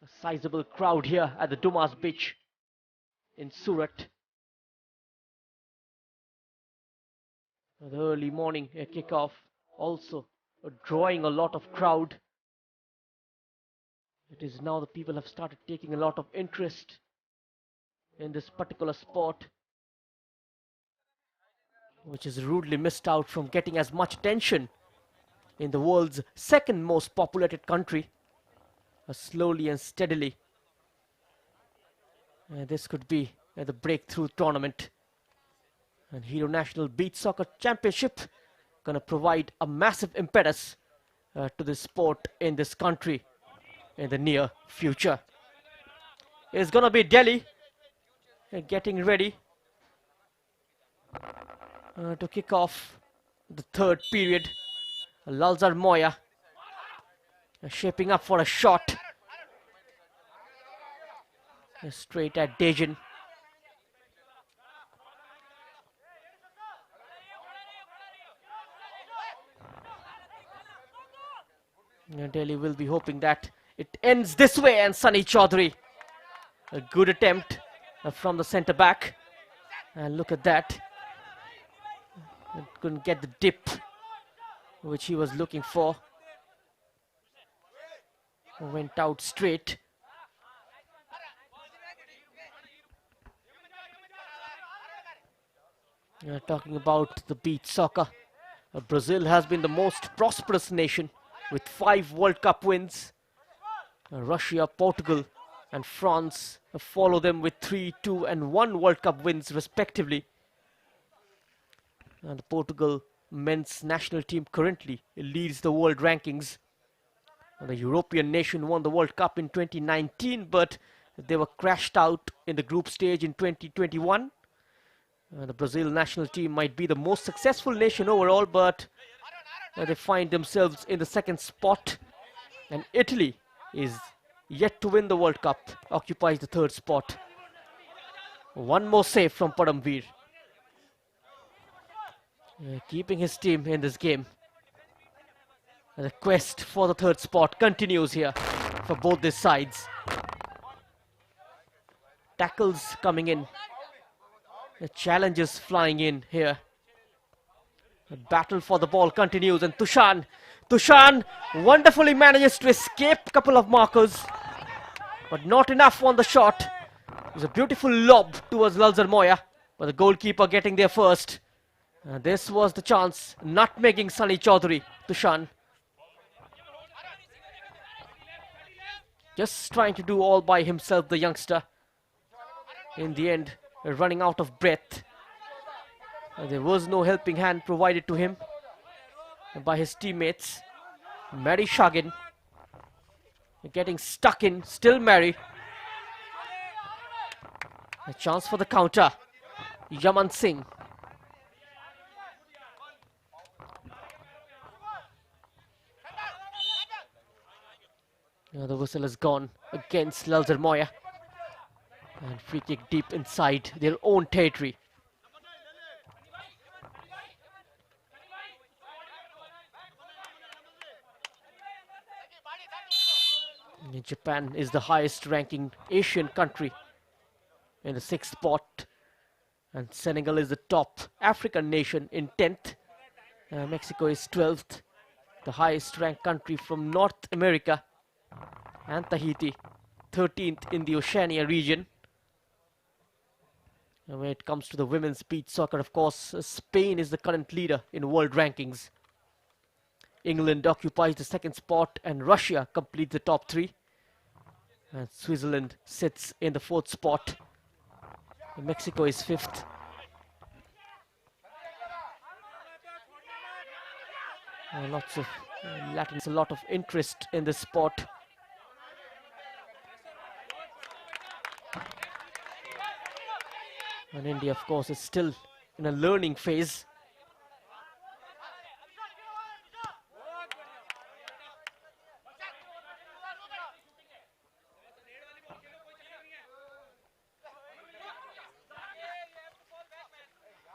A sizable crowd here at the Dumas Beach in Surat. The early morning kickoff also drawing a lot of crowd. It is now the people have started taking a lot of interest in this particular sport, which is rudely missed out from getting as much attention in the world's second most populated country. Slowly and steadily, this could be the breakthrough tournament. And Hero National Beach Soccer Championship gonna provide a massive impetus to this sport in this country in the near future. It's gonna be Delhi getting ready to kick off the third period. Lalzar Moya shaping up for a shot straight at Dejan. Delhi will be hoping that it ends this way, and Sunny Chaudhary, a good attempt from the centre back, and look at that, it couldn't get the dip which he was looking for. Went out straight. Talking about the beach soccer, Brazil has been the most prosperous nation with 5 World Cup wins. Russia, Portugal and France follow them with 3, 2 and 1 World Cup wins respectively. And the Portugal men's national team currently leads the world rankings. The European nation won the World Cup in 2019, but they were crashed out in the group stage in 2021. The Brazil national team might be the most successful nation overall, but they find themselves in the second spot. And Italy is yet to win the World Cup, occupies the third spot. One more save from Paramveer. Keeping his team in this game. The quest for the third spot continues here for both these sides. Tackles coming in. The challenges flying in here. The battle for the ball continues, and Tushan wonderfully manages to escape a couple of markers, but not enough on the shot. It was a beautiful lob towards Lalzar Moya, but the goalkeeper getting there first. This was the chance, nutmegging Sunny Chaudhary. Tushan just trying to do all by himself, the youngster. In the end, running out of breath. There was no helping hand provided to him by his teammates. Mary Shagin getting stuck in, still Mary. A chance for the counter. Yaman Singh. The whistle has gone against Lalzar Moya. And free kick deep inside their own territory. Japan is the highest ranking Asian country in the 6th spot. And Senegal is the top African nation in 10th. Mexico is 12th, the highest ranked country from North America. And Tahiti, 13th in the Oceania region. And when it comes to the women's beach soccer, of course, Spain is the current leader in world rankings. England occupies the 2nd spot, and Russia completes the top 3. And Switzerland sits in the 4th spot. And Mexico is 5th. Lots of Latins, a lot of interest in this sport. And India, of course, is still in a learning phase.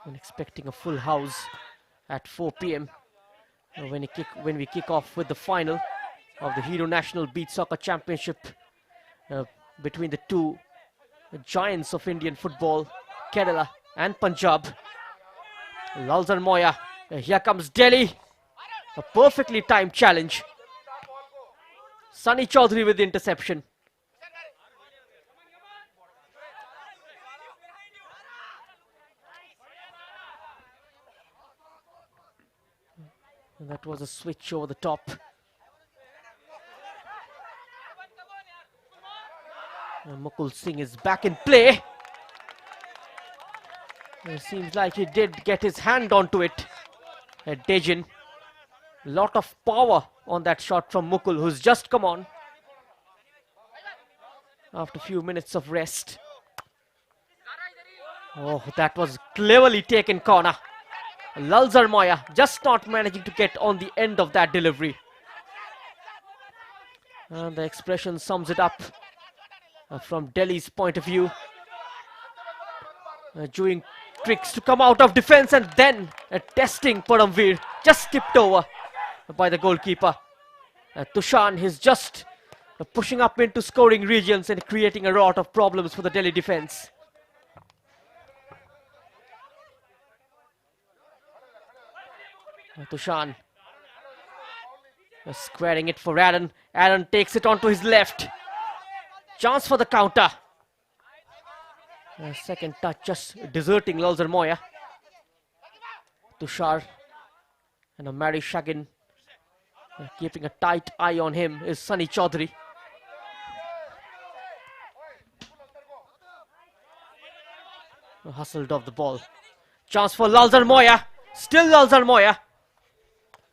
And expecting a full house at 4 p.m. When we kick off with the final of the Hero National Beach Soccer Championship uh, between the two giants of Indian football, Kerala and Punjab. Lalzar Moya. Here comes Delhi. A perfectly timed challenge. Sunny Chaudhary with the interception. And that was a switch over the top. And Mukul Singh is back in play. It seems like he did get his hand onto it at Dejin. Lot of power on that shot from Mukul, who's just come on after a few minutes of rest. Oh, that was cleverly taken corner. Lalzar Moya just not managing to get on the end of that delivery. And the expression sums it up from Delhi's point of view. Doing tricks to come out of defense and then testing Paramveer. Just skipped over by the goalkeeper. Tushan is just pushing up into scoring regions and creating a lot of problems for the Delhi defense. Tushan squaring it for Aaron. Aaron takes it onto his left. Chance for the counter. Second touch just deserting Lalzar Moya. Tushar and a Mary Shagin keeping a tight eye on him is Sunny Chaudhary. Hustled off the ball. Chance for Lalzar Moya. Still Lalzar Moya.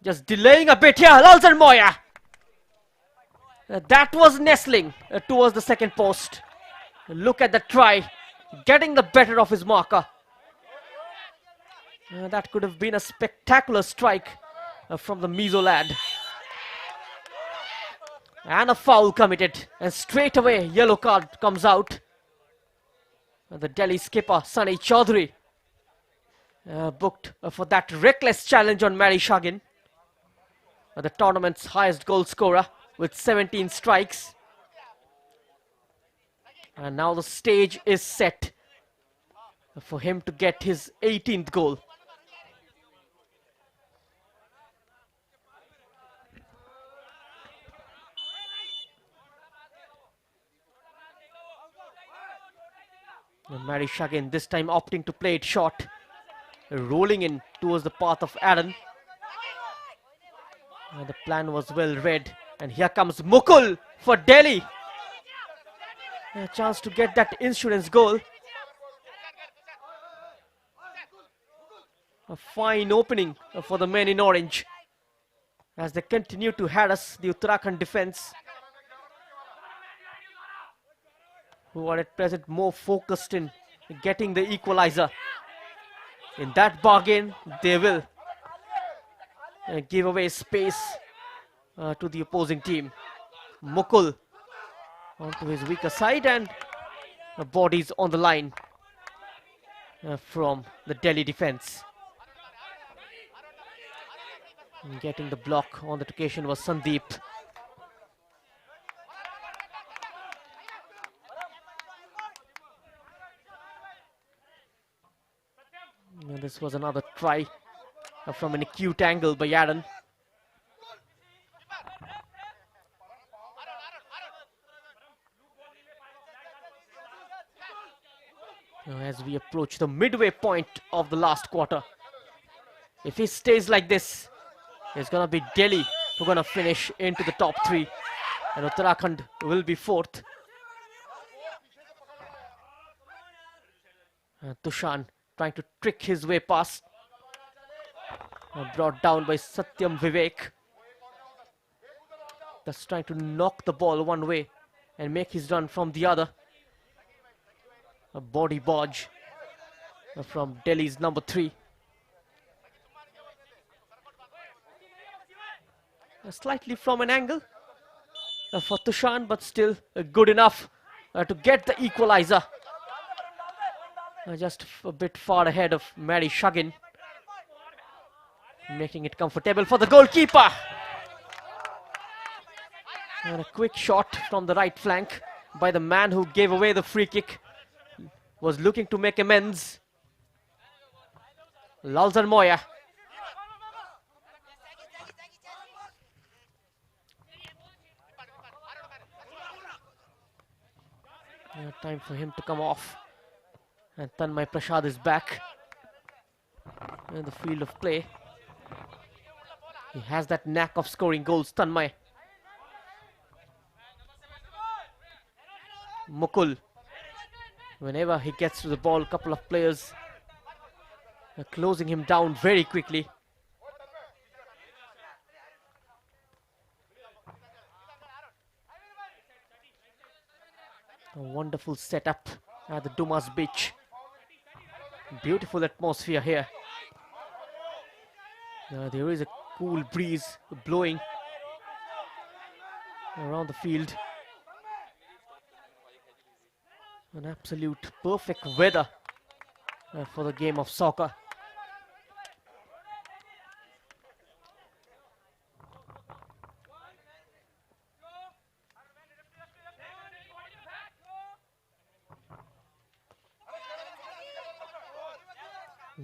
Just delaying a bit here. Lalzar Moya. That was nestling towards the second post. Look at the try. Getting the better of his marker. That could have been a spectacular strike from the Mizo lad. And a foul committed. And straight away, yellow card comes out. The Delhi skipper, Sunny Chaudhary, booked for that reckless challenge on Mary Shagin. The tournament's highest goal scorer with 17 strikes. And now the stage is set for him to get his 18th goal. And Mary Shagin this time opting to play it short, rolling in towards the path of Aaron. The plan was well read, and here comes Mukul for Delhi. A chance to get that insurance goal. A fine opening for the men in orange as they continue to harass the Uttarakhand defense, who are at present more focused in getting the equalizer. In that bargain, they will give away space to the opposing team. Mukul onto his weaker side, and bodies on the line from the Delhi defense. And getting the block on that occasion was Sandeep. And this was another try from an acute angle by Aaron. Now as we approach the midway point of the last quarter, if he stays like this, it's gonna be Delhi who are gonna finish into the top three, and Uttarakhand will be fourth. Tushan trying to trick his way past, brought down by Satyam Vivek. That's trying to knock the ball one way and make his run from the other. A body bodge from Delhi's number 3. Slightly from an angle for Tushan, but still good enough to get the equalizer. Just a bit far ahead of Mary Shagin, making it comfortable for the goalkeeper. And a quick shot from the right flank by the man who gave away the free kick. Was looking to make amends. Lalzar Moya. Time for him to come off. And Tanmay Prasad is back in the field of play. He has that knack of scoring goals, Tanmay. Mukul. Whenever he gets to the ball, a couple of players are closing him down very quickly. A wonderful setup at the Dumas beach. Beautiful atmosphere here. There is a cool breeze blowing around the field. An absolute perfect weather for the game of soccer.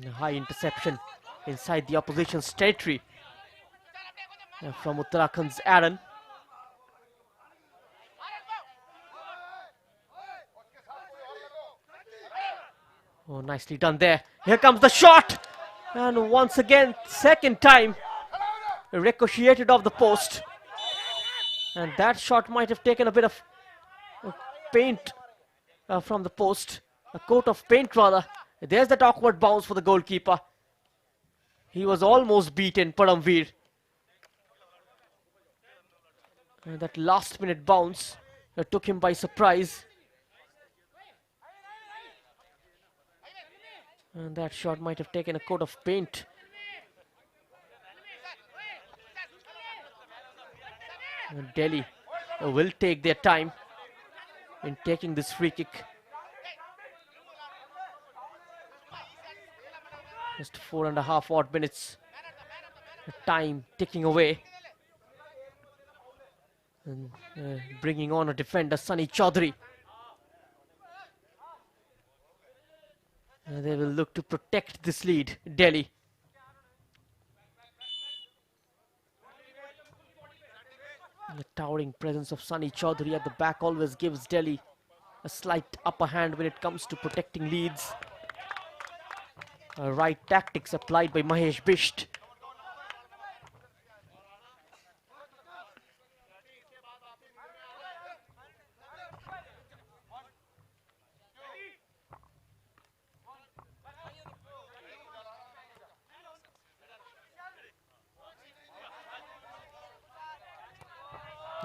A high interception inside the opposition's territory from Uttarakhand's Aaron. Oh, nicely done there. Here comes the shot. And once again, second time, ricocheted off the post. And that shot might have taken a bit of paint from the post. A coat of paint rather. There's that awkward bounce for the goalkeeper. He was almost beaten, Paramveer. And that last minute bounce took him by surprise. And that shot might have taken a coat of paint. And Delhi will take their time in taking this free kick. Just 4.5 odd minutes. Time ticking away. And bringing on a defender, Sunny Chaudhary. They will look to protect this lead, Delhi. The towering presence of Sunny Chaudhary at the back always gives Delhi a slight upper hand when it comes to protecting leads. Right tactics applied by Mahesh Bisht.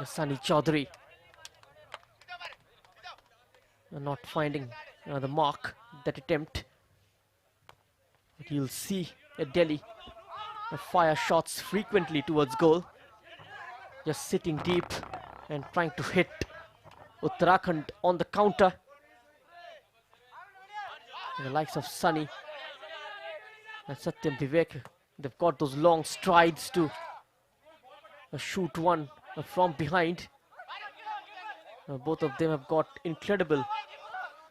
Sunny Chaudhary not finding the mark, that attempt. But you'll see Delhi fire shots frequently towards goal. Just sitting deep and trying to hit Uttarakhand on the counter. And the likes of Sunny and Satyam Vivek, they've got those long strides to shoot one from behind. Both of them have got incredible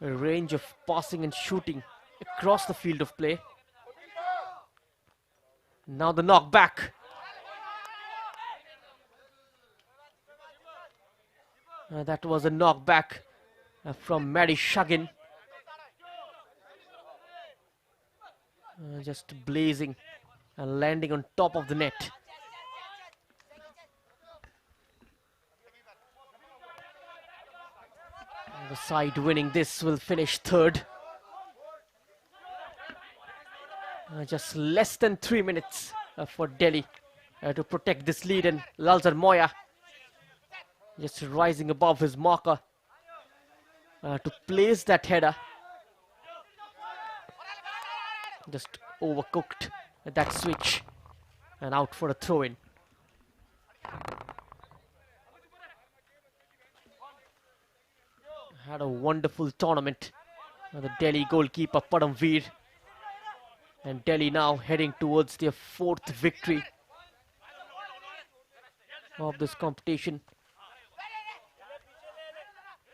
range of passing and shooting across the field of play. Now the knockback. That was a knockback from Mary Shagin. Just blazing and landing on top of the net. The side winning this will finish third. Just less than 3 minutes for Delhi to protect this lead, and Lalzar Moya just rising above his marker to place that header. Just overcooked that switch and out for a throw-in. Had a wonderful tournament. The Delhi goalkeeper Paramveer. And Delhi now heading towards their 4th victory of this competition.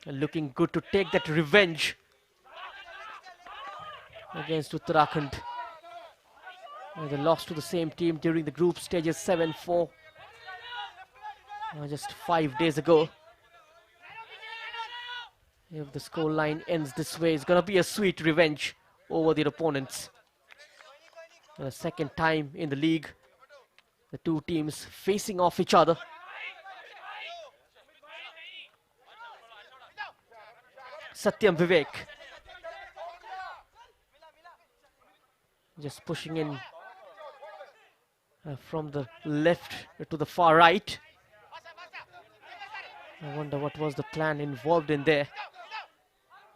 And looking good to take that revenge against Uttarakhand. They lost to the same team during the group stages 7-4 just 5 days ago. If the scoreline ends this way, it's going to be a sweet revenge over their opponents. The second time in the league, the two teams facing off each other. Satyam Vivek just pushing in from the left to the far right. I wonder what was the plan involved in there.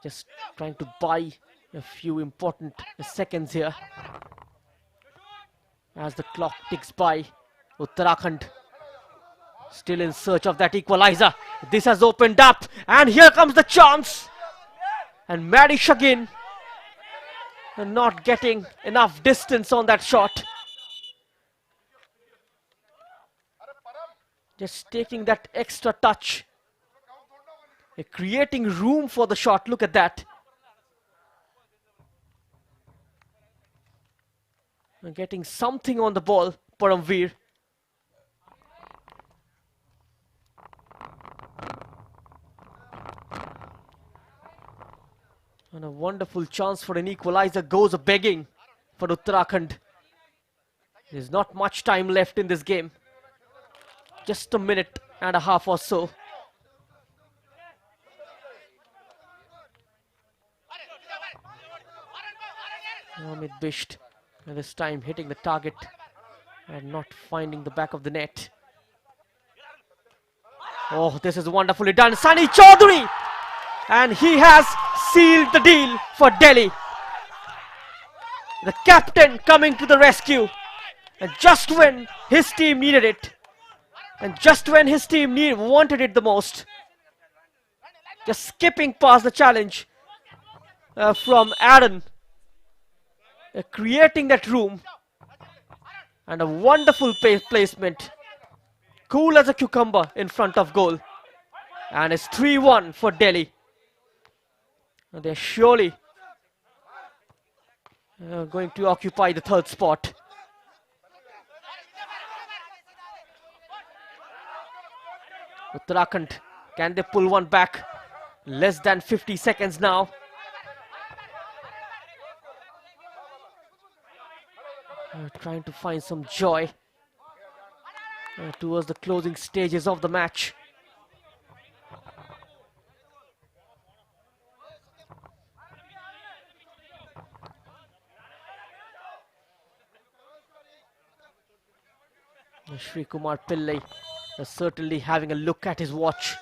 Just trying to buy a few important seconds here. As the clock ticks by, Uttarakhand still in search of that equalizer. This has opened up, and here comes the chance. And Marish again not getting enough distance on that shot. Just taking that extra touch. Creating room for the shot. Look at that. Getting something on the ball, Paramveer. And a wonderful chance for an equalizer goes begging for Uttarakhand. There's not much time left in this game. Just a minute and a half or so. Amit Bisht, and this time hitting the target and not finding the back of the net. Oh, this is wonderfully done. Sunny Chaudhary! And he has sealed the deal for Delhi. The captain coming to the rescue. And just when his team needed it. And just when his team wanted it the most. Just skipping past the challenge from Aaron. Creating that room. And a wonderful placement. Cool as a cucumber in front of goal. And it's 3-1 for Delhi. And they're surely going to occupy the 3rd spot. Uttarakhand, can they pull one back? Less than 50 seconds now. Trying to find some joy towards the closing stages of the match. Sri Kumar Pillai is certainly having a look at his watch.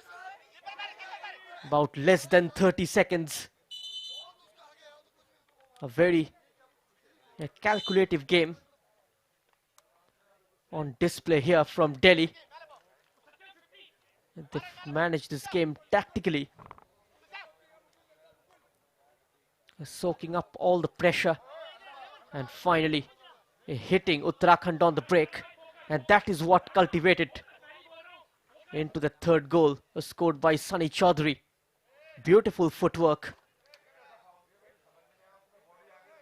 About less than 30 seconds. A very calculative game on display here from Delhi. They've managed this game tactically. Soaking up all the pressure and finally hitting Uttarakhand on the break. And that is what cultivated into the 3rd goal scored by Sunny Chaudhary. Beautiful footwork.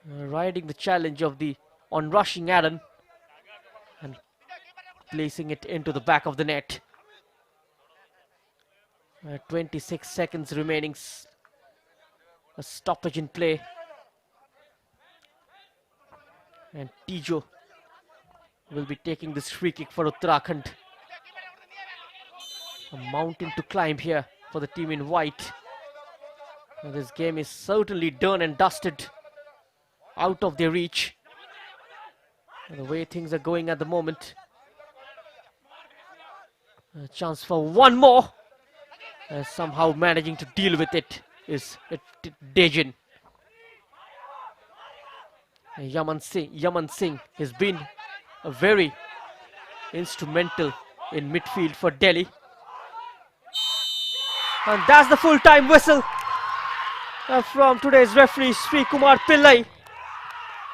Riding the challenge of the onrushing Aaron and placing it into the back of the net. 26 seconds remaining. A stoppage in play. And Tijo will be taking this free kick for Uttarakhand. A mountain to climb here for the team in white. And this game is certainly done and dusted. Out of their reach. And the way things are going at the moment. A chance for one more. Somehow managing to deal with it is Dejin. Yaman Singh has been very instrumental in midfield for Delhi. And that's the full-time whistle from today's referee Sri Kumar Pillai.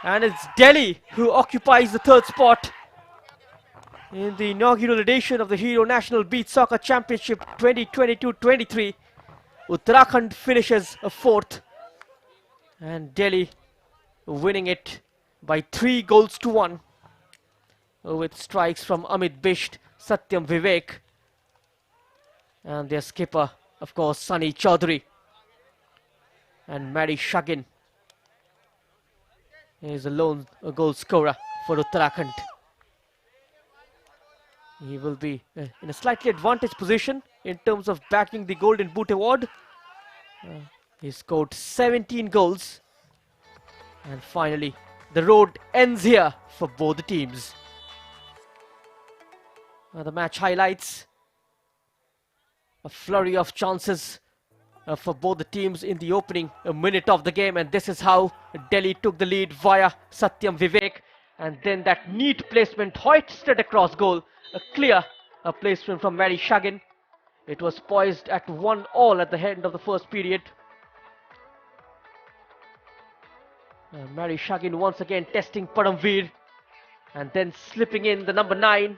And it's Delhi who occupies the third spot in the inaugural edition of the Hero National Beach Soccer Championship 2022-23. Uttarakhand finishes fourth and Delhi winning it by 3-1 with strikes from Amit Bisht, Satyam Vivek and their skipper, of course, Sunny Chaudhary. And Mary Shagin is a lone goal scorer for Uttarakhand. He will be in a slightly advantaged position in terms of backing the Golden Boot award. He scored 17 goals. And finally, the road ends here for both the teams. The match highlights a flurry of chances for both the teams in the opening minute of the game, and this is how Delhi took the lead via Satyam Vivek, and then that neat placement hoisted across goal, a clear placement from Mary Shagin. It was poised at 1-1 at the end of the first period. Mary Shagin once again testing Paramveer and then slipping in the number 9.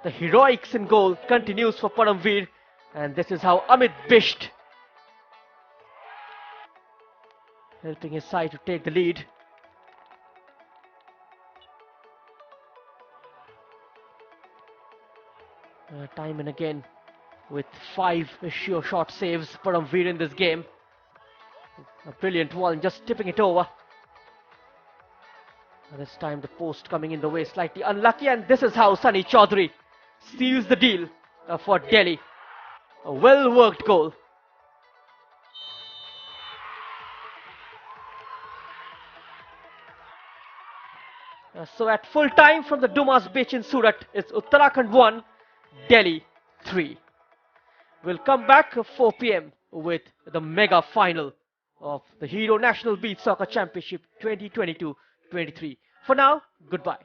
The heroics in goal continues for Paramveer, and this is how Amit Bisht helping his side to take the lead. Time and again with 5 sure shot saves Paramveer in this game. A brilliant one, just tipping it over. This time the post coming in the way, slightly unlucky, and this is how Sunny Chaudhary seals the deal for Delhi. A well worked goal. So at full time from the Dumas Beach in Surat, it's Uttarakhand 1, Delhi 3. We'll come back at 4 p.m. with the mega final of the Hero National Beach Soccer Championship 2022-23. For now, goodbye.